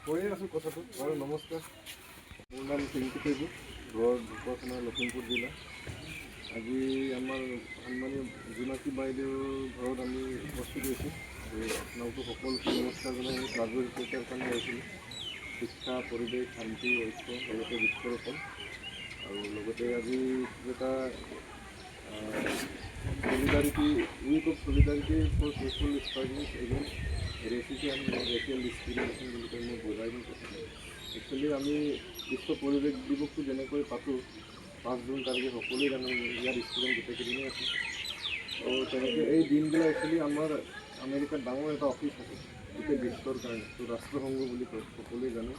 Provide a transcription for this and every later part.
কৈয়ে আছোঁ কথাটো বাৰু। নমস্কাৰ, মোৰ নাম চিংকি পেগু, ঘৰ ঢকুৱাখানা, লখিমপুৰ জিলা। আজি আমাৰ সন্মানীয় জোনাকী বাইদেউৰ ঘৰত আমি উপস্থিত হৈছোঁ। আপোনালোকক সকলোকে নমস্কাৰ জনাই আমি ৰাজহুৱা শিক্ষাৰ কাৰণে আহিছিলোঁ। শিক্ষা, পৰিৱেশ, শান্তি, ঐক্য, লগতে বৃক্ষৰোপণ, আৰু লগতে আজি এটা solidarity, week of solidarity for social struggles against racism and racial discrimination বুলি কৈ মই বুজাই দিওঁ কথা। একচুৱেলি আমি বিশ্ব পৰিৱেশ দিৱসটো যেনেকৈ পাতোঁ 5 জুন তাৰিখে সকলোৱে জানো, ইয়াৰ ষ্টুডেণ্ট গোটেইকেইদিনেই আছে। ত' তেনেকৈ এই দিনবিলাক একচুৱেলি আমাৰ আমেৰিকাত ডাঙৰ এটা অফিচ আছে গোটেই বিশ্বৰ কাৰণে, ত' ৰাষ্ট্ৰসংঘ বুলি কয়, সকলোৱে জানে।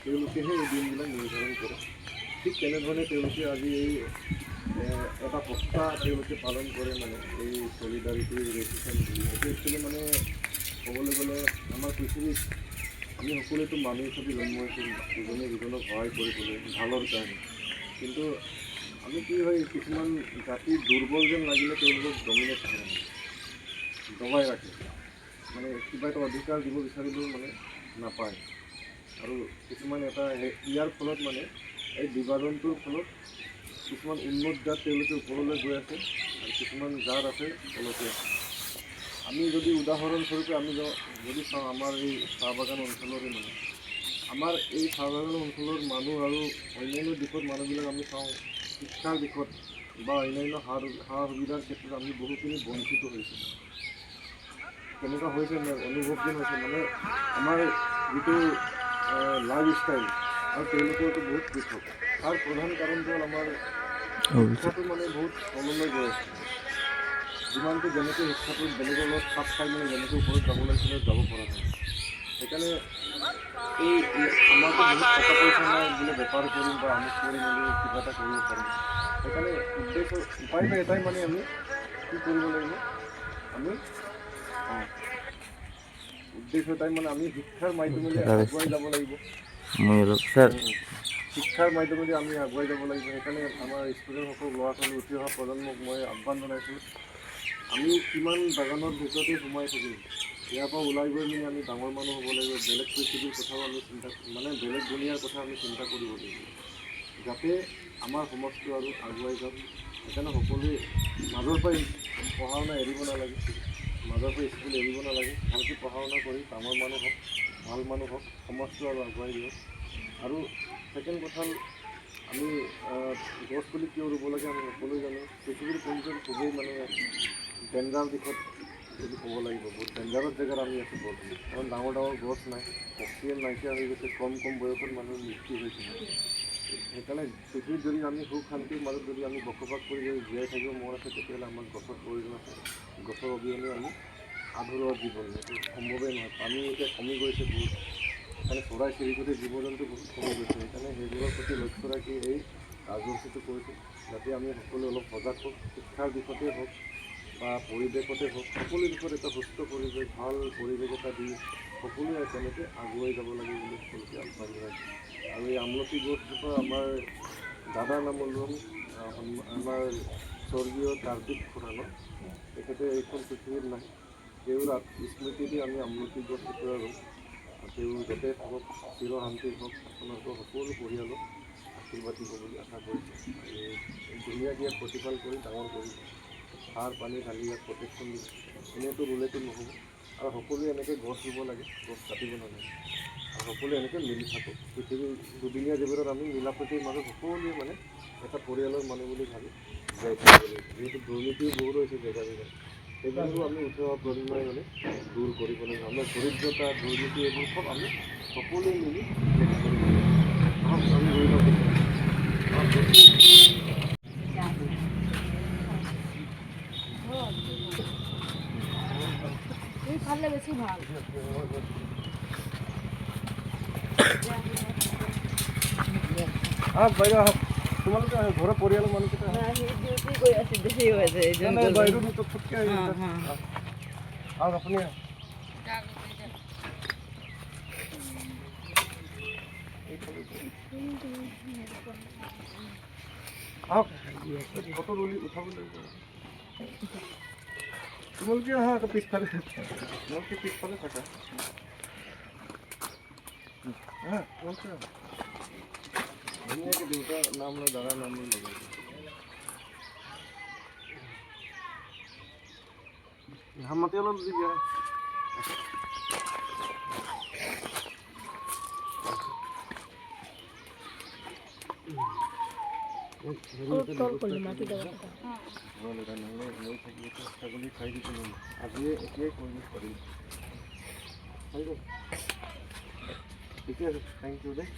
তেওঁলোকেহে এই দিনবিলাক নিৰ্ধাৰণ কৰে। ঠিক তেনেধৰণে তেওঁলোকে আজি এই এটা সপ্তাহ তেওঁলোকে পালন কৰে, মানে এই solidarity ৰেচিছন বুলি। এইটো একচুৱেলি মানে ক'বলৈ গ'লে আমাৰ পৃথিৱীত আমি সকলোৱেতো মানুহ হিচাপে জন্ম হৈছোঁ ইজনে সিজনক সহায় কৰিবলৈ, ভালৰ কাৰণে। কিন্তু আমি কি হয়, কিছুমান জাতি দুৰ্বল যেন লাগিলে তেওঁলোকক ডমিনেট কৰে, দবাই ৰাখে, মানে কিবা এটা অধিকাৰ দিব বিচাৰিলেও মানে নাপায়। আৰু কিছুমান এটা ইয়াৰ ফলত মানে এই বিভাজনটোৰ ফলত কিছুমান উন্নত জাত তেওঁলোকে ওপৰলৈ গৈ আছে, আৰু কিছুমান জাত আছে তলতে আছে। আমি যদি উদাহৰণস্বৰূপে আমি যদি চাওঁ, আমাৰ এই চাহ বাগান অঞ্চলৰে মানে আমাৰ এই চাহ বাগান অঞ্চলৰ মানুহ আৰু অন্যান্য দিশত মানুহবিলাক আমি চাওঁ, শিক্ষাৰ দিশত বা অন্যান্য সা সুবিধাৰ ক্ষেত্ৰত আমি বহুখিনি বঞ্চিত হৈছোঁ। তেনেকুৱা হৈছে অনুভৱ যেন হৈছে, মানে আমাৰ যিটো লাইফ ষ্টাইল আৰু তেওঁলোকৰতো বহুত পৃথক। তাৰ প্ৰধান কাৰণটো হ'ল আমাৰ শিক্ষাটো মানে বহুত তললৈ গৈ আছে। যিমানটো যেনেকৈ শিক্ষাটো বেলেগৰ লগত খাপ খাই মানে যেনেকৈ ওপৰত যাব লাগিছিলে যাব পৰা নাই। সেইকাৰণে এই আমাৰতো বহুত টকা পইচা নাই বোলে বেপাৰ কৰিম বা আমুক কৰি মেলি কিবা এটা কৰিব পাৰিম। সেইকাৰণে উপায়টো এটাই, মানে আমি কি কৰিব লাগিব, আমি উদ্দেশ্য এটাই, মানে আমি শিক্ষাৰ মাধ্যমেৰে আগুৱাই যাব লাগিব। শিক্ষাৰ মাধ্যমেদি আমি আগুৱাই যাব লাগিব। সেইকাৰণে আমাৰ ষ্টুডেণ্টসকল, ল'ৰা ছোৱালী, উঠি অহা প্ৰজন্মক মই আহ্বান জনাইছোঁ, আমি কিমান বাগানৰ ভিতৰতে সোমাই থাকিম, ইয়াৰ পৰা ওলাই গৈ মেলি আমি ডাঙৰ মানুহ হ'ব লাগিব। বেলেগ পৃথিৱীৰ কথাও আমি মানে বেলেগ দুনীয়াৰ কথা আমি চিন্তা কৰিব লাগিব, যাতে আমাৰ সমাজটো আৰু আগুৱাই যাওক। সেইকাৰণে সকলোৱে মাজৰ পৰাই পঢ়া শুনা এৰিব নালাগে, মাজৰ পৰা স্কুল এৰিব নালাগে। ভালকৈ পঢ়া শুনা কৰি ডাঙৰ মানুহ হওক, ভাল মানুহ হওক, সমাজটো আৰু আগুৱাই দিয়ক। আৰু ছেকেণ্ড কথা হ'ল, আমি গছ পুলি কিয় ৰুব লাগে আমি সকলোৱে জানো। পৃথিৱীৰ কোনজন খুবেই মানে ডেঞ্জাৰ দিশত যদি ক'ব লাগিব, বহুত ডেঞ্জাৰাছ জেগাত আমি আছোঁ বৰ্তমান। কাৰণ ডাঙৰ ডাঙৰ গছ নাই, অক্সিজেন নাইকিয়া হৈ গৈছে, কম বয়সত মানুহৰ মৃত্যু হৈছে। সেইকাৰণে পৃথিৱীত যদি আমি সুখ শান্তিৰ মাজত যদি আমি বসবাস কৰি যদি জীয়াই থাকিব মন আছে, তেতিয়াহ'লে আমাক গছৰ প্ৰয়োজন আছে। গছৰ অবিহনে আমি আধৰুৱা জীৱন, এইটো সম্ভৱেই নহয়। পানী এতিয়া কমি গৈছে বহুত, সেইকাৰণে চৰাই চিৰিকটি, জীৱ জন্তু বহুত কমি গৈছে। সেইকাৰণে সেইবোৰৰ প্ৰতি লক্ষ্য ৰাখি এই কাৰ্যসূচীটো কৰিছোঁ, যাতে আমি সকলোৱে অলপ সজাগ হওক। শিক্ষাৰ দিশতে হওক বা পৰিৱেশতে হওক, সকলো দিশত এটা সুস্থ পৰিৱেশ, ভাল পৰিৱেশ এটা দি সকলোৱে তেনেকৈ আগুৱাই যাব লাগে বুলি সকলোকে আহ্বান জনাইছোঁ। আৰু এই আমলখি গছজোপা আমাৰ দাদাৰ নাম ল'ম, আমাৰ স্বৰ্গীয় কাৰ্তিক খুৰা ন, তেখেতে এইখন পৃথিৱীত নাই, তেওঁৰ স্মৃতিতে আমি আমলখি গছ এটুকুৰা ৰুওঁ। তেওঁ য'তে থাকক চিৰশান্তি হওক, আপোনালোকৰ সকলো পৰিয়ালক আশীৰ্বাদ দিব বুলি আশা কৰিছোঁ। আৰু ধুনীয়াকৈ ইয়াক প্ৰতিপাল কৰি ডাঙৰ কৰিব, সাৰ পানী ঢালি ইয়াক প্ৰটেকশ্যন দিব। এনেইতো ৰুলেতো নহ'ব, আৰু সকলোৱে এনেকৈ গছ ৰুব লাগে, গছ কাটিব নালাগে, আৰু সকলোৱে এনেকৈ মিলি থাকক। পৃথিৱীৰ দুদিনীয়া জীৱনত আমি মিলা প্ৰীতিৰ মাজত সকলোৱে মানে এটা পৰিয়ালৰ মানুহ বুলি ভাবি জীয়াই থাকিব লাগিব। যিহেতু দুৰ্নীতিও বহুত হৈছে জেগা জেগাত, সেইবিলাকো আমি উঠি অহা প্ৰজন্মই মানে দূৰ কৰিব লাগিব। আমাৰ দৰিদ্ৰতা দুৰ্নীতি এইবোৰ চব আমি সকলোৱে মিলি শেষ কৰিব লাগিব। আমি গৈ লওক খালে বেছি ভাল। বাইদেউ আহক, তোমালোকে ঘৰৰ পৰিয়ালৰ মানুহকেইটা বাইদেউ তো ফুটকে আহক আপুনি আহক, ফটো উঠাব লাগিব। তোমালোকে আহা আকৌ পিছফালে, তোমালোকে পিছফালে থাকা। তোমালোকে ধুনীয়াকৈ দেউতাৰ নাম লৈ দাদাৰ নাম লৈ লগাই মাতি অলপ দি দিয়া। ছাগলী খাই দিছিলোঁ আজিয়ে এতিয়াই কৰিব পাৰিম। ঠিক আছে, থেংক ইউ দেই।